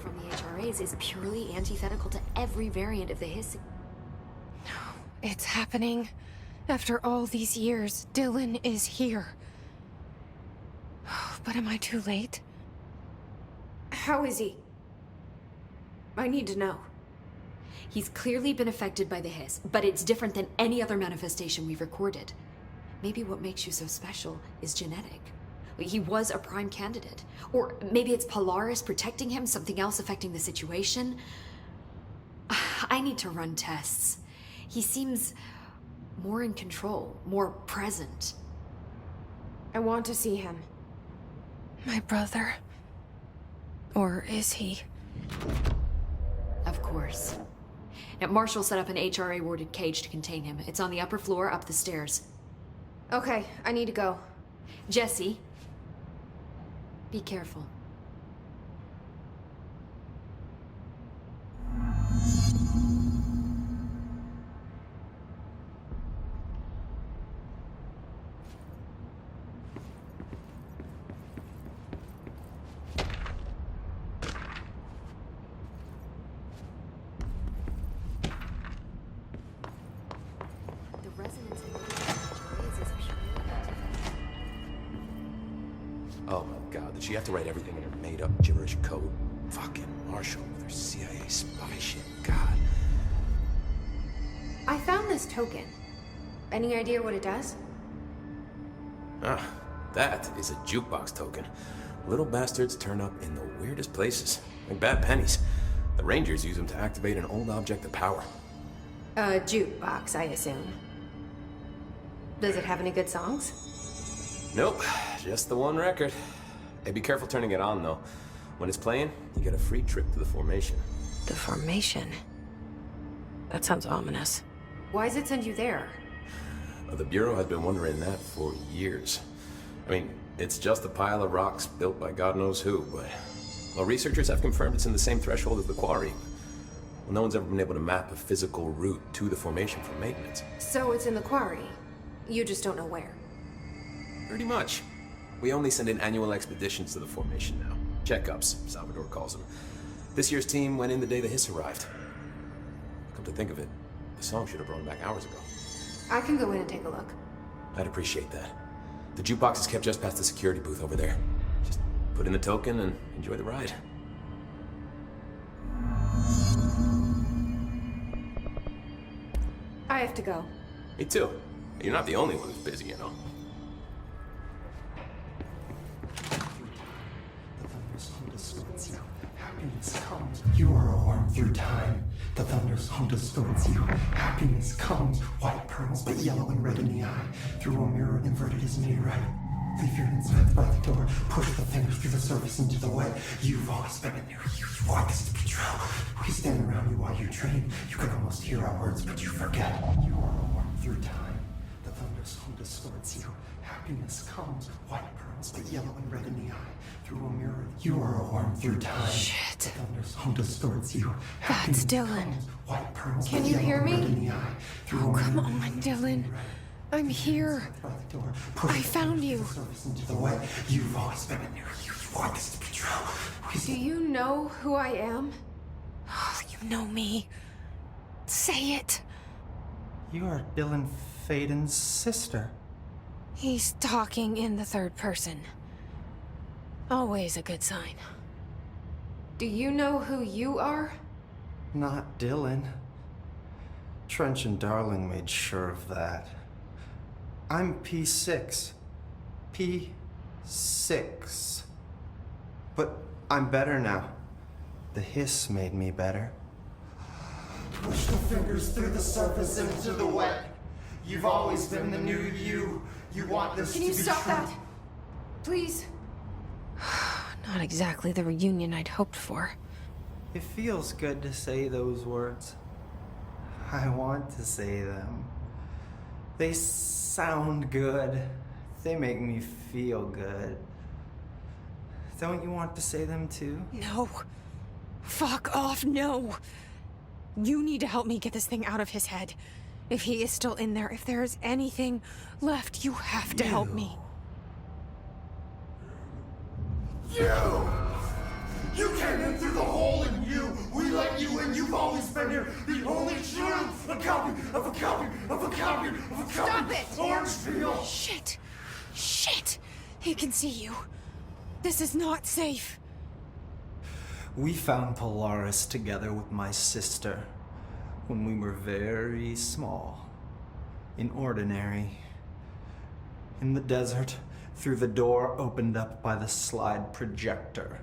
from the HRAs is purely antithetical to every variant of the hiss. It's happening. After all these years, Dylan is here. But am I too late? How is he? I need to know. He's clearly been affected by the hiss, but it's different than any other manifestation we've recorded. Maybe what makes you so special is genetic. He was a prime candidate. Or maybe it's Polaris protecting him, something else affecting the situation. I need to run tests. He seems more in control, more present. I want to see him. My brother. Or is he? Of course. Now, Marshall set up an HRA-warded cage to contain him. It's on the upper floor, up the stairs. Okay, I need to go. Jesse, be careful. The resonance in the HRAs is purely antithetical. Oh my god, did she have to write everything in her made-up gibberish code? Fucking Marshall with her CIA spy shit, god. I found this token. Any idea what it does? Ah, that is a jukebox token. Little bastards turn up in the weirdest places, like bad pennies. The Rangers use them to activate an old object of power. A jukebox, I assume. Does it have any good songs? Nope, just the one record. Hey, be careful turning it on, though. When it's playing, you get a free trip to the formation. The formation? That sounds ominous. Why does it send you there? The Bureau has been wondering that for years. I mean, it's just a pile of rocks built by God knows who, but... Well, researchers have confirmed it's in the same threshold as the quarry. Well, no one's ever been able to map a physical route to the formation for maintenance. So it's in the quarry. You just don't know where. Pretty much. We only send in annual expeditions to the formation now. Checkups, Salvador calls them. This year's team went in the day the hiss arrived. Come to think of it, the song should have brought him back hours ago. I can go in and take a look. I'd appreciate that. The jukebox is kept just past the security booth over there. Just put in the token and enjoy the ride. I have to go. Me too. You're not the only one who's busy, you know. The thunder's hum distorts you. Happiness comes. You are a worm through time. The thunder's hum distorts you. Happiness comes. White pearls, but yellow and red in the eye. Through a mirror inverted is made right. Leave your insides by the door. Push the fingers through the surface into the wet. You've always been in there. You want this to be true. We stand around you while you dream. You can almost hear our words, but you forget. You are a worm through time. The thunder's hum distorts you. Happiness comes. White pearls, but yellow and red in the eye. Through a mirror, you are a worm through time. Shit. The thunder's hum distorts you. That's Happiness Dylan. comes. White pearls, Can but you yellow hear and me? red in the eye. Through Oh, a come mirror, on, Dylan. I'm here. by the door. Push I the found fingers you. through the surface into the wet. You've always been in there. You want this to be true. We Do you know who I am? Oh, you know me. Say it. You are Dylan Faden's sister. He's talking in the third person. Always a good sign. Do you know who you are? Not Dylan. Trench and Darling made sure of that. I'm P6. P6. But I'm better now. The hiss made me better. push the fingers through the surface into the wet. You've always been the new you. You want this Can to you be stop true. that? Please? Not exactly the reunion I'd hoped for. It feels good to say those words. I want to say them. They sound good. They make me feel good. Don't you want to say them too? No. Fuck off, no. You need to help me get this thing out of his head. If he is still in there, if there is anything left, you have to help me. You! You came in through the hole in you. We let you in. You've always been here. The only truth. A copy of a copy of a copy of a copy. Stop it! Orange peel. Shit! Shit! He can see you. This is not safe. We found Polaris together with my sister when we were very small. In Ordinary. In the desert, through the door opened up by the slide projector.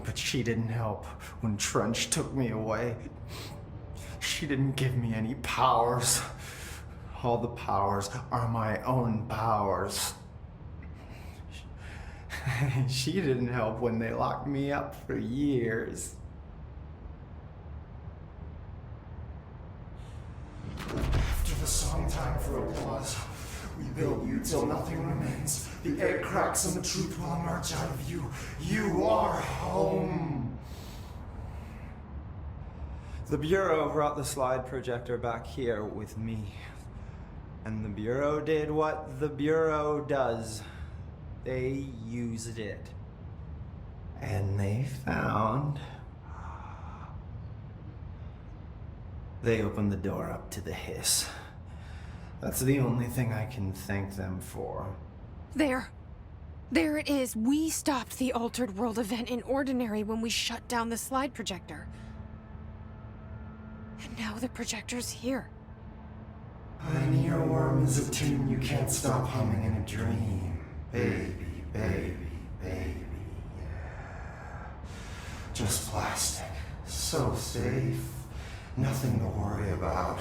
But she didn't help when Trench took me away. She didn't give me any powers. All the powers are my own powers. She didn't help when they locked me up for years. After the song time for applause, we build you till nothing remains. The egg cracks and the truth will emerge out of you. You are home. The Bureau brought the slide projector back here with me. And the Bureau did what the Bureau does. They used it. And they found... They opened the door up to the hiss. That's the only thing I can thank them for. There. There it is. We stopped the Altered World event in Ordinary when we shut down the slide projector. And now the projector's here. An earworm is a tune you can't stop humming in a dream. Baby, baby, baby, yeah. Just plastic. So safe. Nothing to worry about.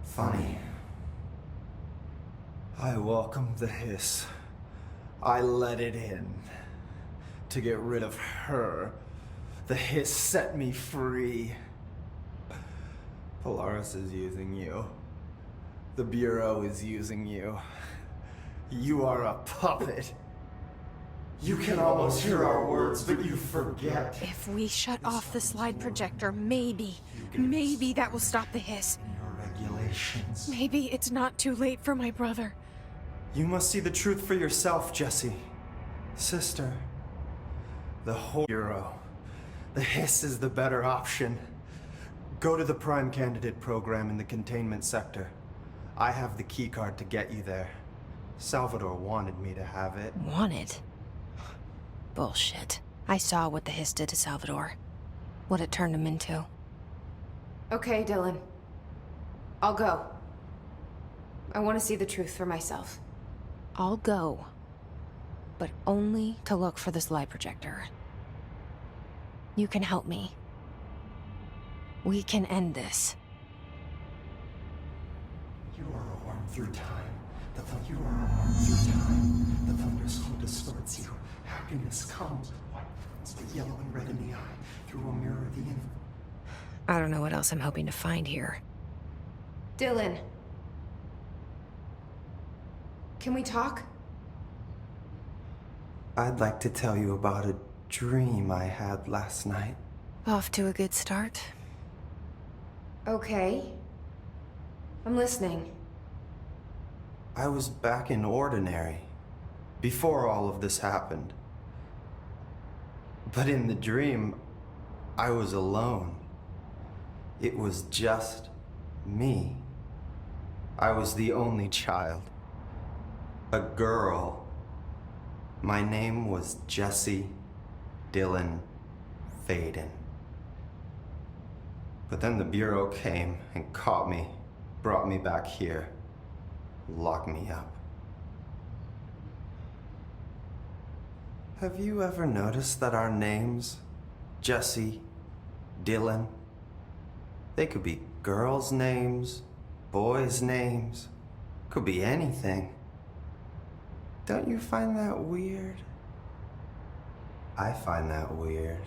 Funny. I welcomed the hiss. I let it in. To get rid of her. The hiss set me free. Polaris is using you. The Bureau is using you. You are a puppet. You can almost hear our words, but you forget. If we shut off the slide projector, maybe that will stop the hiss. Your regulations. Maybe it's not too late for my brother. You must see the truth for yourself, Jesse. Sister. The whole Bureau. The hiss is the better option. Go to the Prime Candidate program in the containment sector. I have the keycard to get you there. Salvador wanted me to have it. Wanted? Bullshit. I saw what the hiss did to Salvador. What it turned him into. Okay, Dylan. I'll go. I want to see the truth for myself. I'll go. But only to look for the slide projector. You can help me. We can end this. You are a worm through time. You are a worm through time. The thunderstorm distorts you. Happiness comes with white fronts, but yellow and red in the eye. Through a mirror of the infinite. I don't know what else I'm hoping to find here. Dylan. Can we talk? I'd like to tell you about a dream I had last night. Off to a good start. Okay. I'm listening. I was back in Ordinary, before all of this happened. But in the dream, I was alone. It was just me. I was the only child. A girl. My name was Jesse Dylan Faden. But then the Bureau came and caught me, brought me back here, locked me up. Have you ever noticed that our names, Jesse, Dylan, they could be girls' names, boys' names, could be anything. Don't you find that weird? I find that weird.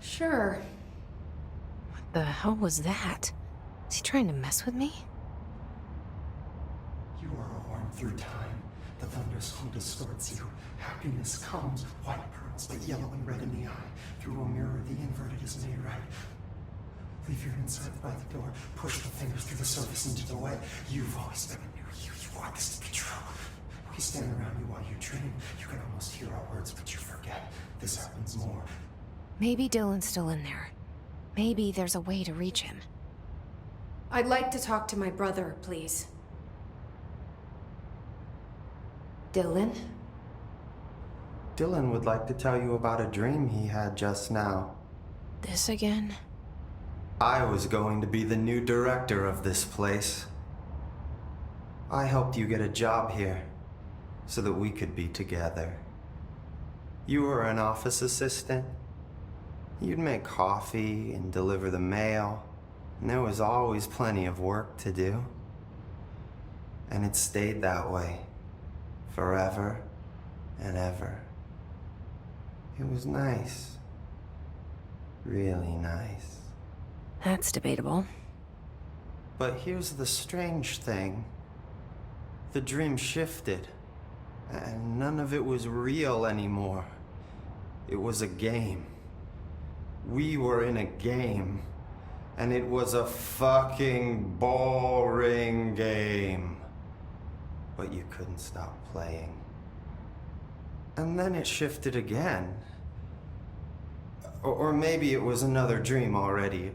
Sure. What the hell was that? Is he trying to mess with me? You are a worm through time. The thunderstorm distorts you. Happiness comes with white pearls, but yellow and red in the eye. Through a mirror, the inverted is made right. Leave your inside by the door. Push the fingers through the surface into the wet. You've always been a new you. want this to be true. We stand around you while you dream. You can almost hear our words, but you forget. This happens more. Maybe Dylan's still in there. Maybe there's a way to reach him. I'd like to talk to my brother, please. Dylan? Dylan would like to tell you about a dream he had just now. This again? I was going to be the new director of this place. I helped you get a job here so that we could be together. You were an office assistant. You'd make coffee and deliver the mail, and there was always plenty of work to do. And it stayed that way, forever and ever. It was nice. Really nice. That's debatable. But here's the strange thing. The dream shifted, and none of it was real anymore. It was a game. We were in a game, and it was a fucking boring game. But you couldn't stop playing. And then it shifted again. Or maybe it was another dream already.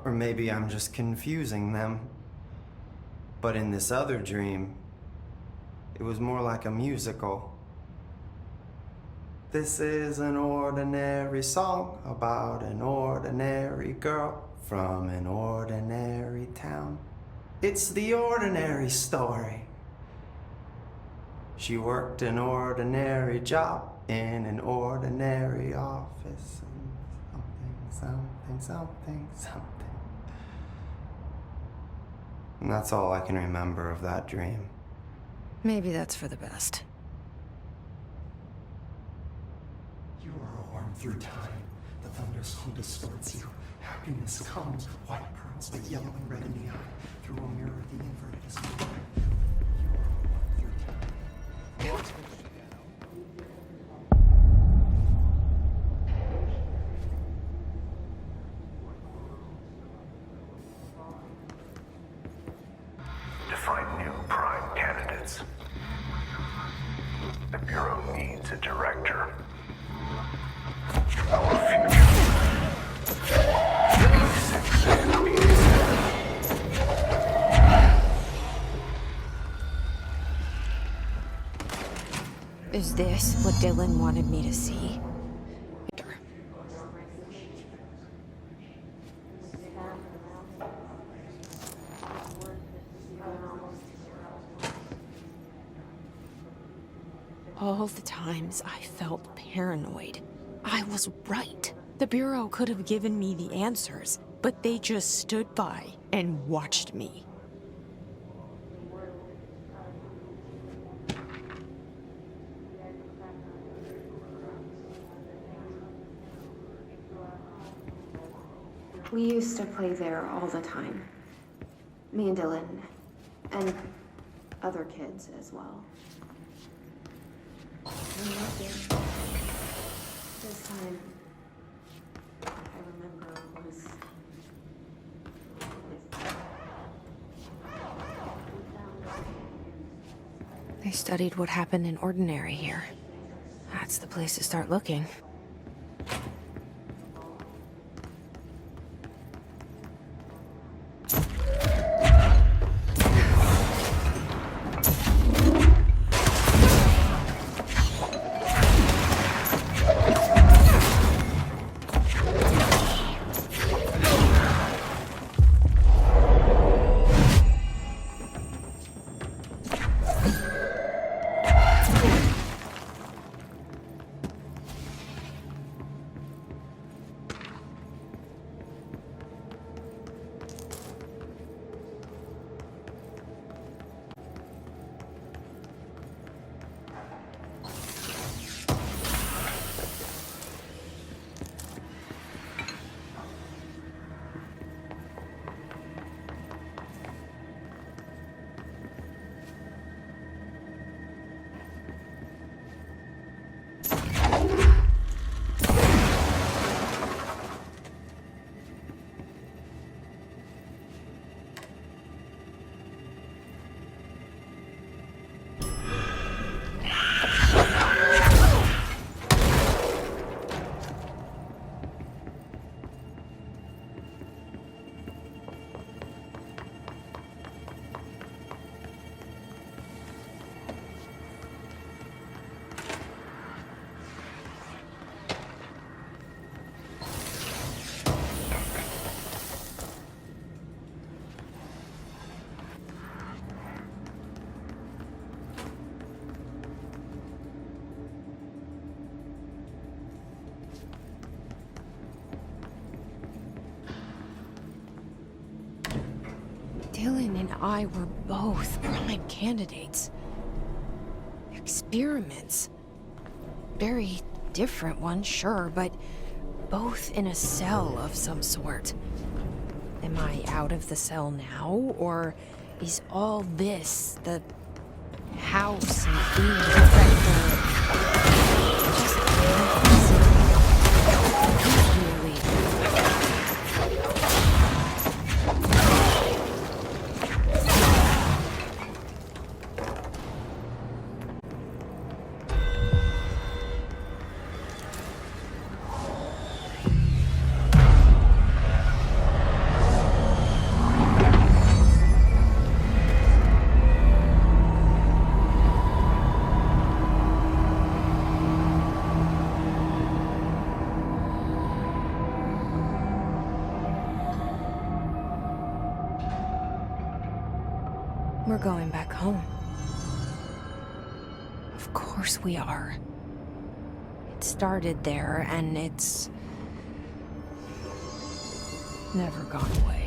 Or maybe I'm just confusing them. But in this other dream, it was more like a musical. This is an ordinary song about an ordinary girl from an ordinary town. It's the ordinary story. She worked an ordinary job in an ordinary office. Something. And that's all I can remember of that dream. Maybe that's for the best. You are a worm through time. The thunderstorm distorts you. Happiness comes, white pearls, but yellow and red in the eye. Through a mirror, the inverted is moving. You are a worm through time. To find new prime candidates, the Bureau needs a director. Our future. Is this what Dylan wanted me to see? All the times I felt paranoid, I was right. The Bureau could have given me the answers, but they just stood by and watched me. We used to play there all the time. Me and Dylan. And other kids as well. We loved it. This time, I remember was... They studied what happened in Ordinary here. That's the place to start looking. and I were both prime candidates. Experiments. Very different ones, sure, but both in a cell of some sort. Am I out of the cell now, or is all this, the house and being a director, just really? We're going back home. Of course we are. It started there, and it's never gone away.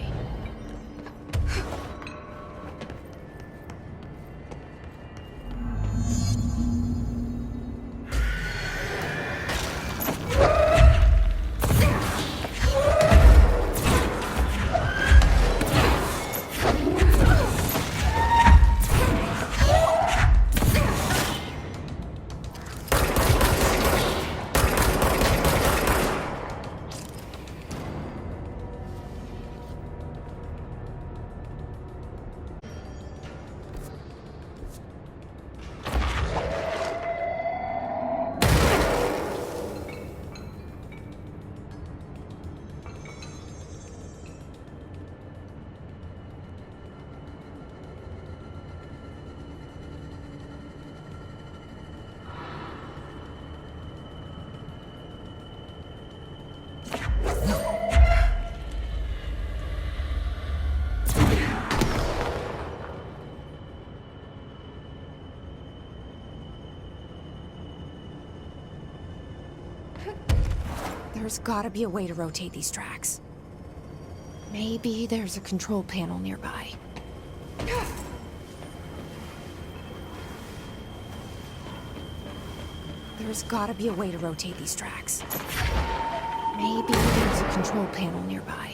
There's gotta be a way to rotate these tracks. Maybe there's a control panel nearby. There's gotta be a way to rotate these tracks. Maybe there's a control panel nearby.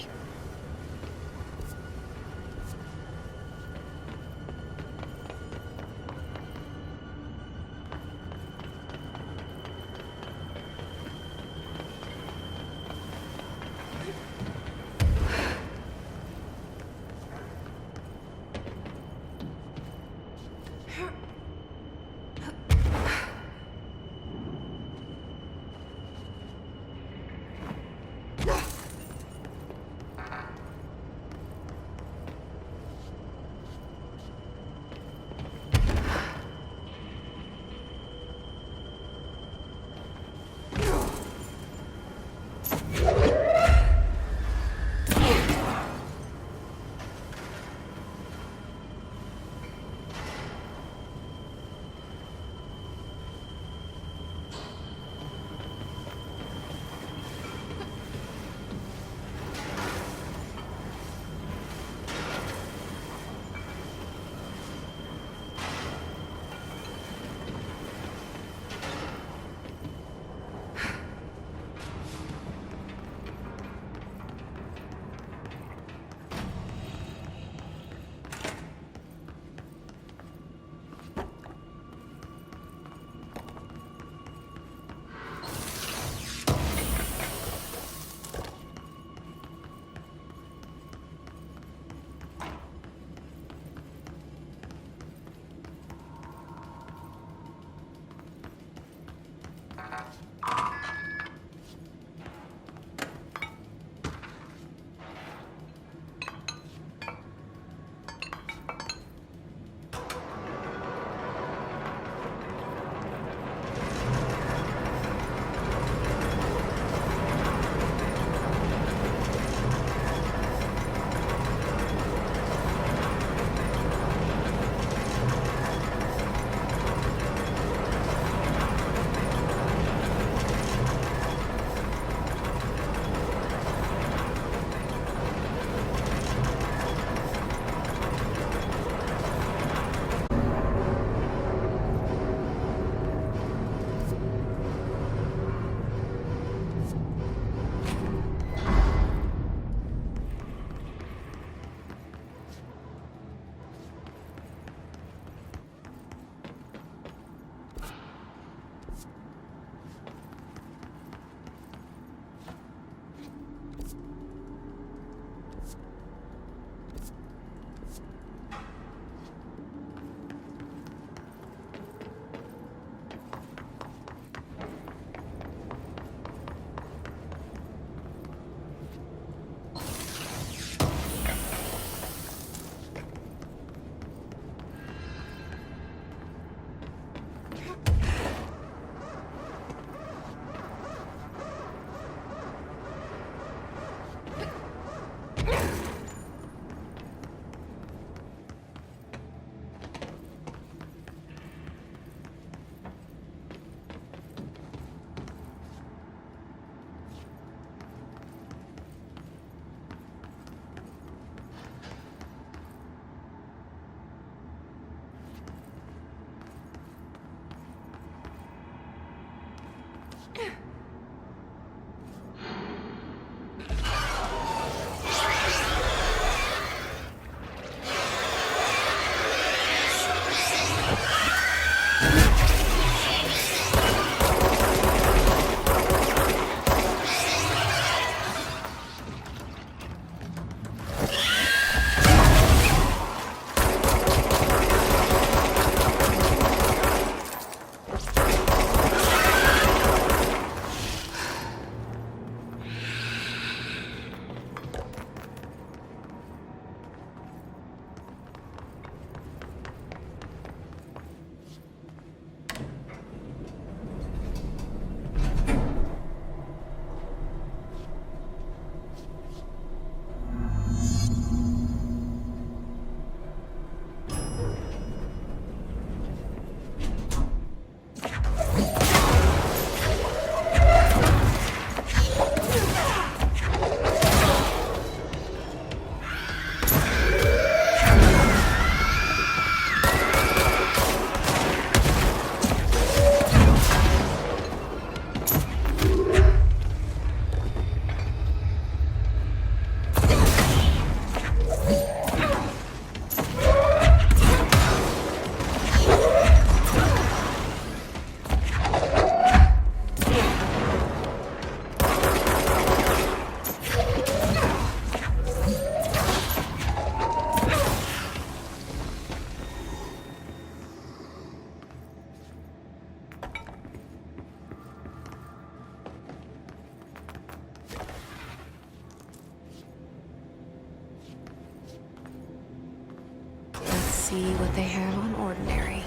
see what they have on Ordinary.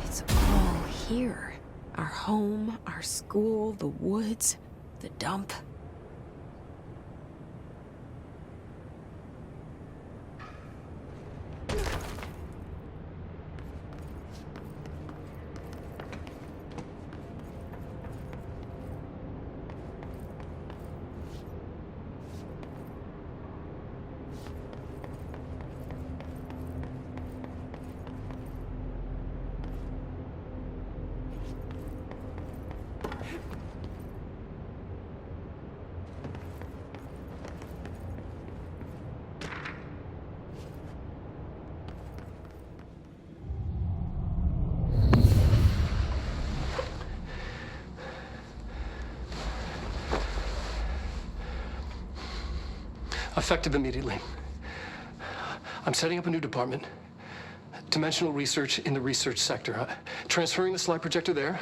It's all here. Our home, our school, the woods, the dump. Effective immediately. I'm setting up a new department. Dimensional research in the research sector. Transferring the slide projector there.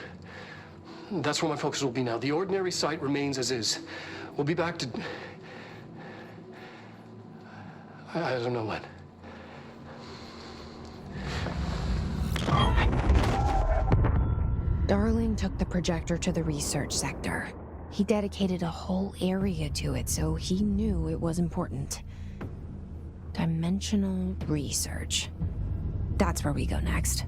That's where my focus will be now. The Ordinary site remains as is. We'll be back to... I don't know when. Darling took the projector to the research sector. He dedicated a whole area to it, so he knew it was important. Dimensional research. That's where we go next.